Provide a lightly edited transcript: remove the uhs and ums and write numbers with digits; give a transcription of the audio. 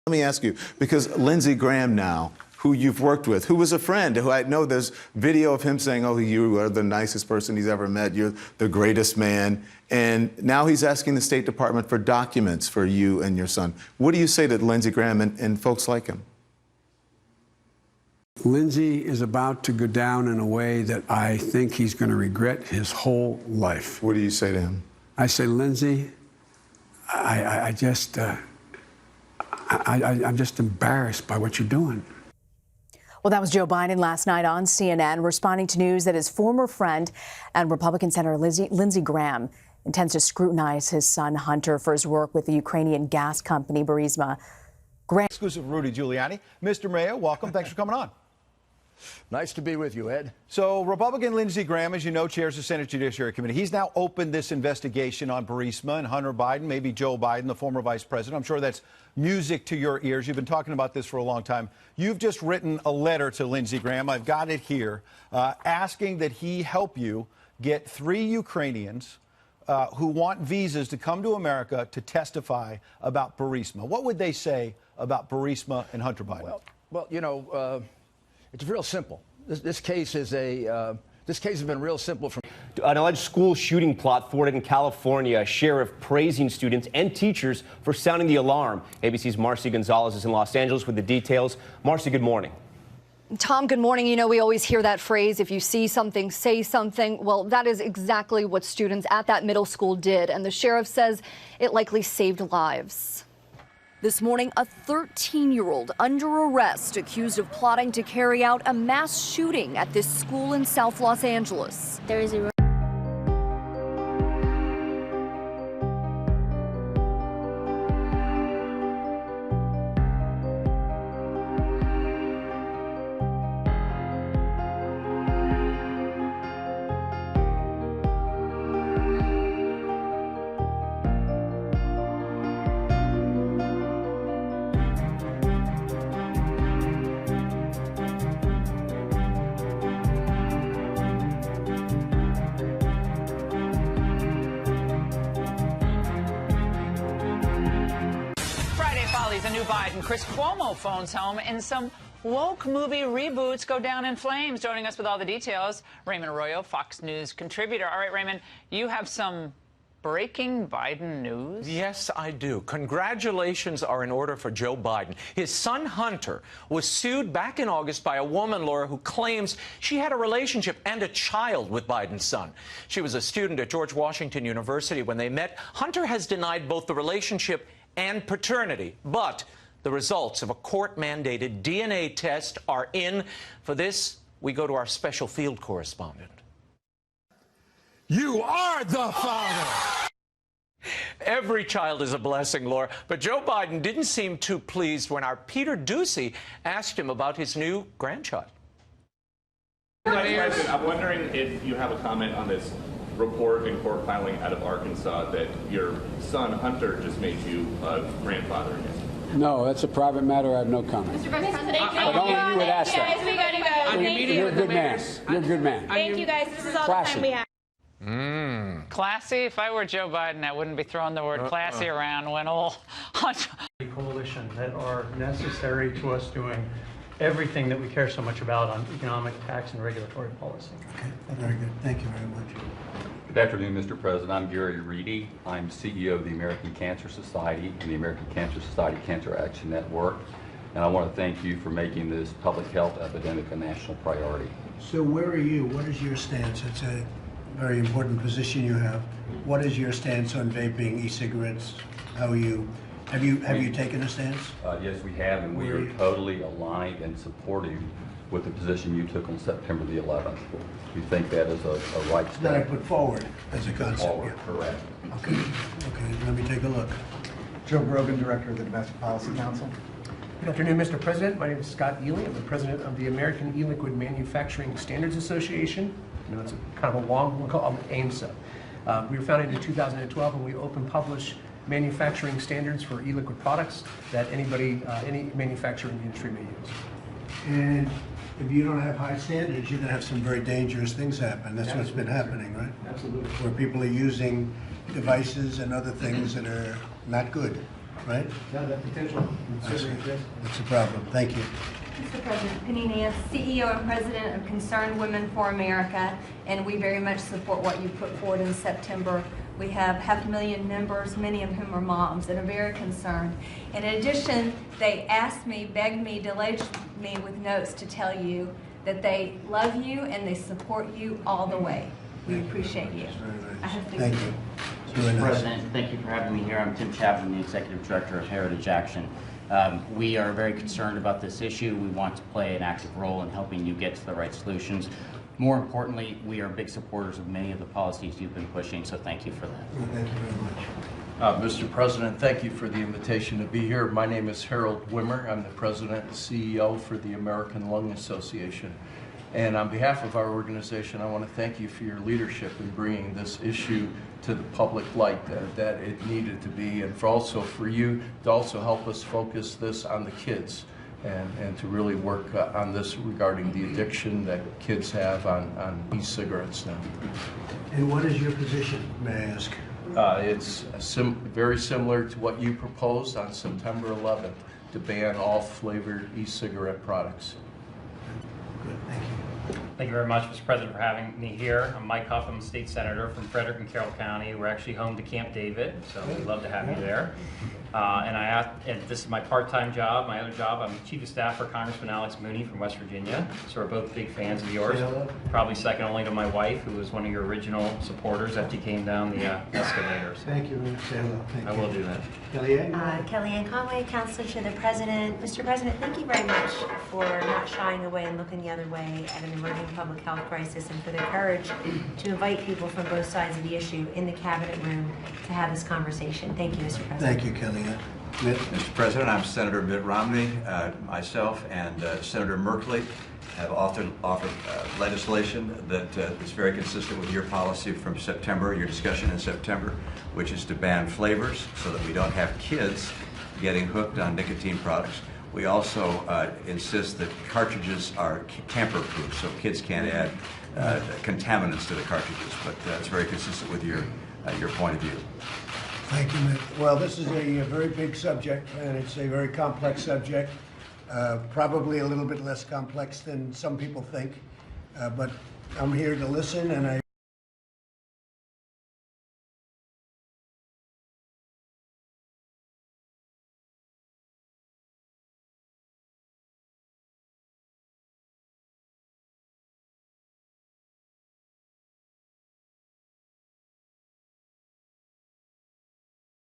Let me ask you, because Lindsey Graham now, who you've worked with, who was a friend, who I know there's video of him saying, oh, you are the nicest person he's ever met, you're the greatest man, and now he's asking the State Department for documents for you and your son. What do you say to Lindsey Graham and folks like him? Lindsey is about to go down in a way that I think he's going to regret his whole life. What do you say to him? I say, Lindsey, I'm just embarrassed by what you're doing. Well, that was Joe Biden last night on CNN, responding to news that his former friend and Republican Senator Lindsey Graham intends to scrutinize his son Hunter for his work with the Ukrainian gas company Burisma. Exclusive Rudy Giuliani. Mr. Mayor, welcome. Thanks for coming on. Nice to be with you, Ed. So Republican Lindsey Graham, as you know, chairs the Senate Judiciary Committee. He's now opened this investigation on Burisma and Hunter Biden, maybe Joe Biden, the former vice president. I'm sure that's music to your ears. You've been talking about this for a long time. You've just written a letter to Lindsey Graham. I've got it here, asking that he help you get 3 Ukrainians who want visas to come to America to testify about Burisma. What would they say about Burisma and Hunter Biden? Well, you know, it's real simple. This case has been real simple from an alleged school shooting plot thwarted in California. A sheriff praising students and teachers for sounding the alarm. ABC's Marcy Gonzalez is in Los Angeles with the details. Marcy, good morning. Tom, good morning. You know, we always hear that phrase, if you see something, say something. Well, that is exactly what students at that middle school did. And the sheriff says it likely saved lives. This morning, a 13-year-old under arrest, accused of plotting to carry out a mass shooting at this school in South Los Angeles. There is a The new Biden. Chris Cuomo phones home, and some woke movie reboots go down in flames. Joining us with all the details, Raymond Arroyo, Fox News contributor. All right, Raymond, you have some breaking Biden news? Yes, I do. Congratulations are in order for Joe Biden. His son Hunter was sued back in August by a woman, Laura, who claims she had a relationship and a child with Biden's son. She was a student at George Washington University when they met. Hunter has denied both the relationship and paternity, but the results of a court-mandated DNA test are in. For this, we go to our special field correspondent. You are the father! Every child is a blessing, Laura, but Joe Biden didn't seem too pleased when our Peter Doocy asked him about his new grandchild. Vice President, I'm wondering if you have a comment on this report in court filing out of Arkansas that your son Hunter just made you a grandfather again. No, that's a private matter. I have no comment. Mr. Vice President, But only you would ask that. You're a good man. You're a good man. Thank you, guys. This is all the time we have. Classy? If I were Joe Biden, I wouldn't be throwing the word classy around when all Hunter... Coalition that are necessary to us doing everything that we care so much about on economic, tax, and regulatory policy. Okay, very good. Thank you very much. Good afternoon, Mr. President. I'm Gary Reedy. I'm CEO of the American Cancer Society and the American Cancer Society Cancer Action Network. And I want to thank you for making this public health epidemic a national priority. So where are you? What is your stance? It's a very important position you have. What is your stance on vaping, e-cigarettes? How are you? Have you taken a stance? Yes, we have, and we are totally aligned and supportive with the position you took on September the 11th. We think that is a right step. That I put forward as a concept. Forward, correct. Okay. Okay. Let me take a look. Joe Brogan, Director of the Domestic Policy Council. Good afternoon, Mr. President. My name is Scott Ely. I'm the President of the American E-Liquid Manufacturing Standards Association. You know, it's kind of a long one called AMSA. We were founded in 2012, and we open publish manufacturing standards for e-liquid products that any manufacturer in the industry may use. And if you don't have high standards, you're going to have some very dangerous things happen. That's what's been happening, right? Absolutely. Where people are using devices and other things that are not good. right? No, that potential certainly exists. That's a problem. Thank you. Mr. President, Penny Nance, CEO and President of Concerned Women for America, and we very much support what you put forward in September. We have 500,000 members, many of whom are moms, that are very concerned. In addition, they asked me, begged me, delayed me with notes to tell you that they love you and they support you all the way. We appreciate you. I have Thank you. Mr. President, thank you for having me here. I'm Tim Chapman, the Executive Director of Heritage Action. We are very concerned about this issue. We want to play an active role in helping you get to the right solutions. More importantly, we are big supporters of many of the policies you've been pushing, so thank you for that. Thank you very much. Mr. President, thank you for the invitation to be here. My name is Harold Wimmer. I'm the President and CEO for the American Lung Association. And on behalf of our organization, I want to thank you for your leadership in bringing this issue to the public light that it needed to be, and for you to also help us focus this on the kids and to really work on this regarding the addiction that kids have on e-cigarettes now. And what is your position, may I ask? It's very similar to what you proposed on September 11th, to ban all flavored e-cigarette products. Good, thank you. Thank you very much, Mr. President, for having me here. I'm Mike Huff. I'm a state senator from Frederick and Carroll County. We're actually home to Camp David, so we'd love to have you there. And this is my part-time job. My other job, I'm Chief of Staff for Congressman Alex Mooney from West Virginia. So we're both big fans of yours. Probably second only to my wife, who was one of your original supporters after you came down the escalators. Thank you, Mr. Taylor. Thank you. I will do that. Kellyanne? Kellyanne Conway, Counselor to the President. Mr. President, thank you very much for not shying away and looking the other way at an emerging public health crisis, and for the courage to invite people from both sides of the issue in the cabinet room to have this conversation. Thank you, Mr. President. Thank you, Kellyanne. Mitt? Mr. President, I'm Senator Mitt Romney. Myself and Senator Merkley have offered legislation that is very consistent with your policy from September, your discussion in September, which is to ban flavors so that we don't have kids getting hooked on nicotine products. We also insist that cartridges are tamper-proof, so kids can't add contaminants to the cartridges, but it's very consistent with your point of view. Thank you, Mitt. Well, this is a very big subject, and it's a very complex subject, probably a little bit less complex than some people think, but I'm here to listen, and I